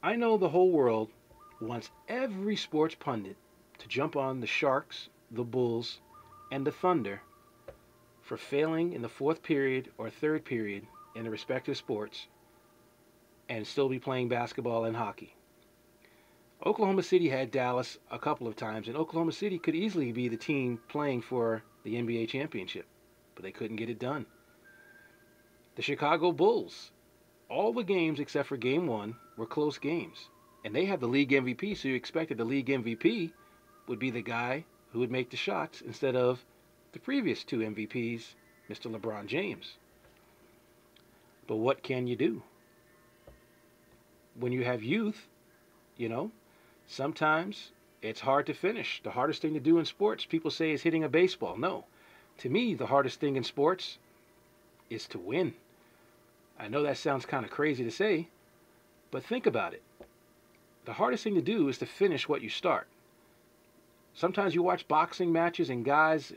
I know the whole world wants every sports pundit to jump on the Sharks, the Bulls, and the Thunder for failing in the fourth period or third period in the respective sports and still be playing basketball and hockey. Oklahoma City had Dallas a couple of times, and Oklahoma City could easily be the team playing for the NBA championship, but they couldn't get it done. The Chicago Bulls, all the games except for game one were close games. And they had the league MVP, so you expected the league MVP would be the guy who would make the shots instead of the previous two MVPs, Mr. LeBron James. But what can you do? When you have youth, you know, sometimes it's hard to finish. The hardest thing to do in sports, people say, is hitting a baseball. No. To me, the hardest thing in sports is to win. I know that sounds kind of crazy to say, but think about it. The hardest thing to do is to finish what you start. Sometimes you watch boxing matches and guys,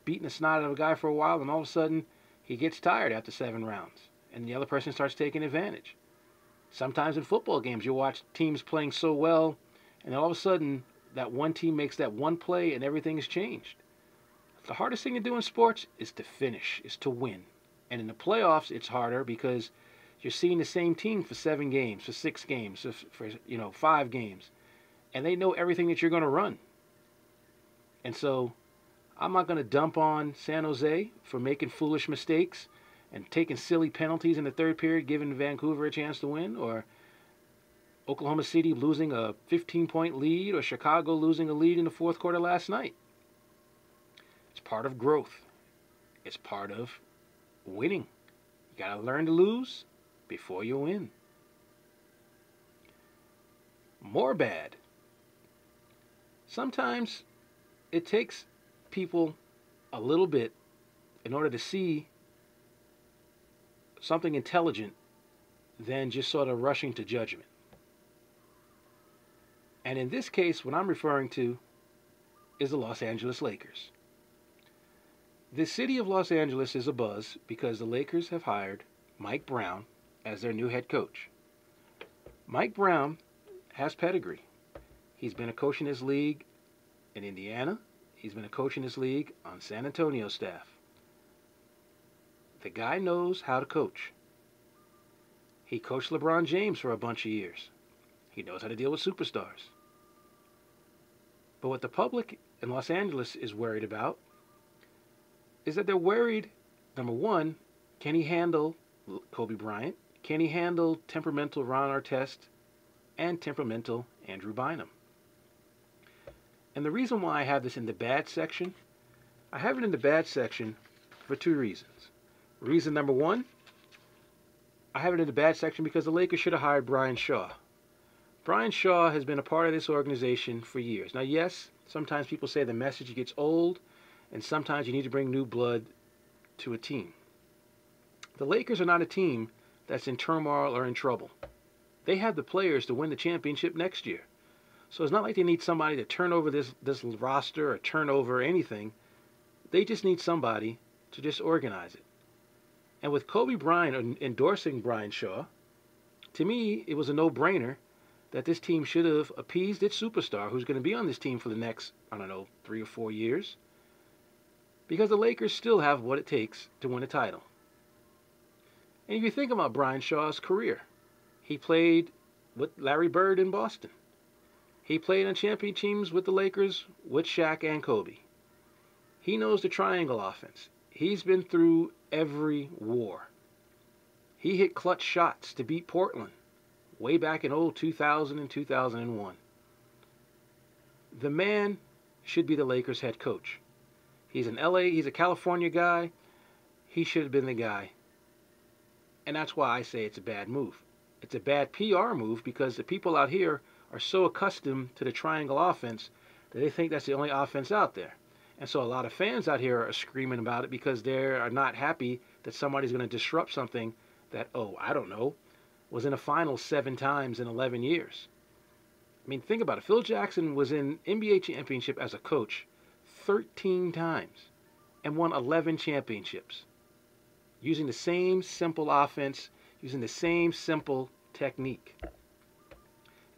beating the snot out of a guy for a while, and all of a sudden he gets tired after 7 rounds, and the other person starts taking advantage. Sometimes in football games you watch teams playing so well, and all of a sudden that one team makes that one play and everything has changed. The hardest thing to do in sports is to finish, is to win. And in the playoffs, it's harder because you're seeing the same team for 7 games, for 6 games, for 5 games, and they know everything that you're going to run. And so I'm not going to dump on San Jose for making foolish mistakes and taking silly penalties in the third period, giving Vancouver a chance to win, or Oklahoma City losing a 15-point lead, or Chicago losing a lead in the fourth quarter last night. It's part of growth. It's part of winning. You got to learn to lose before you win. More bad. Sometimes it takes people a little bit in order to see something intelligent than just sort of rushing to judgment. And in this case, what I'm referring to is the Los Angeles Lakers. The city of Los Angeles is abuzz because the Lakers have hired Mike Brown as their new head coach. Mike Brown has pedigree. He's been a coach in his league in Indiana. He's been a coach in his league on San Antonio staff. The guy knows how to coach. He coached LeBron James for a bunch of years. He knows how to deal with superstars. But what the public in Los Angeles is worried about is that they're worried, number one, can he handle Kobe Bryant? Can he handle temperamental Ron Artest and temperamental Andrew Bynum? And the reason why I have this in the bad section, I have it in the bad section for 2 reasons. Reason number one, I have it in the bad section because the Lakers should have hired Brian Shaw. Brian Shaw has been a part of this organization for years. Now, yes, sometimes people say the message gets old, and sometimes you need to bring new blood to a team. The Lakers are not a team that's in turmoil or in trouble. They have the players to win the championship next year. So it's not like they need somebody to turn over this roster or turn over anything. They just need somebody to just organize it. And with Kobe Bryant endorsing Brian Shaw, to me, it was a no-brainer that this team should have appeased its superstar, who's going to be on this team for the next, 3 or 4 years, because the Lakers still have what it takes to win a title. And if you think about Brian Shaw's career, he played with Larry Bird in Boston. He played on champion teams with the Lakers with Shaq and Kobe. He knows the triangle offense. He's been through every war. He hit clutch shots to beat Portland way back in 2000 and 2001. The man should be the Lakers head coach. He's he's a California guy. He should have been the guy. And that's why I say it's a bad move. It's a bad PR move because the people out here are so accustomed to the triangle offense that they think that's the only offense out there. And so a lot of fans out here are screaming about it because they are not happy that somebody's going to disrupt something that, was in a final 7 times in 11 years. I mean, think about it. Phil Jackson was in NBA championship as a coach 13 times and won 11 championships using the same simple offense, using the same simple technique.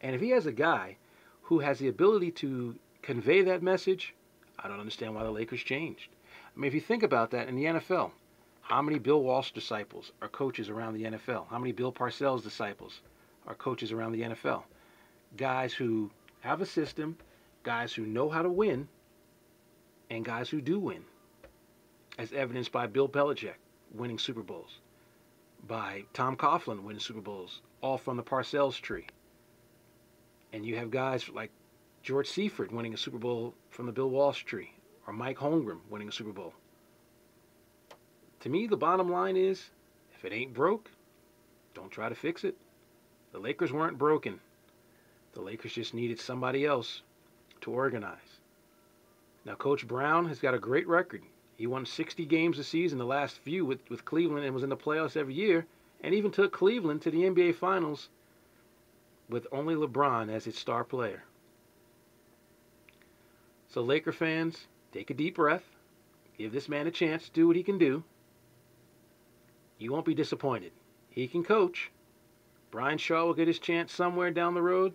And if he has a guy who has the ability to convey that message, I don't understand why the Lakers changed. I mean, if you think about that in the NFL, how many Bill Walsh disciples are coaches around the NFL? How many Bill Parcells disciples are coaches around the NFL? Guys who have a system, guys who know how to win, and guys who do win, as evidenced by Bill Belichick winning Super Bowls, by Tom Coughlin winning Super Bowls, all from the Parcells tree. And you have guys like George Seifert winning a Super Bowl from the Bill Walsh tree, or Mike Holmgren winning a Super Bowl. To me, the bottom line is, if it ain't broke, don't try to fix it. The Lakers weren't broken. The Lakers just needed somebody else to organize. Now, Coach Brown has got a great record. He won 60 games a season, the last few with Cleveland, and was in the playoffs every year, and even took Cleveland to the NBA Finals with only LeBron as its star player. So Laker fans, take a deep breath. Give this man a chance to do what he can do. You won't be disappointed. He can coach. Brian Shaw will get his chance somewhere down the road.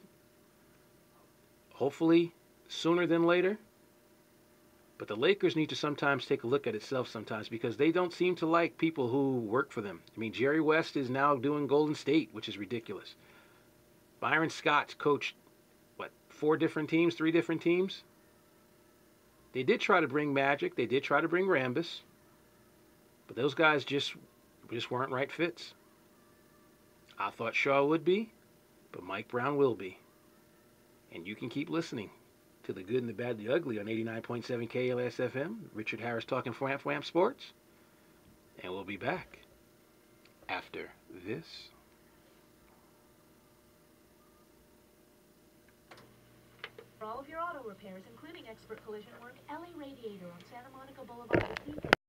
Hopefully sooner than later. But the Lakers need to sometimes take a look at itself sometimes, because they don't seem to like people who work for them. I mean, Jerry West is now doing Golden State, which is ridiculous. Byron Scott's coached, 4 different teams, 3 different teams? They did try to bring Magic. They did try to bring Rambis. But those guys just weren't right fits. I thought Shaw would be, but Mike Brown will be. And you can keep listening to The Good and the Bad and the Ugly on 89.7 KLS FM. Richard Harris talking fwampfwamp sports. And we'll be back after this. For all of your auto repairs, including expert collision work, LA Radiator on Santa Monica Boulevard with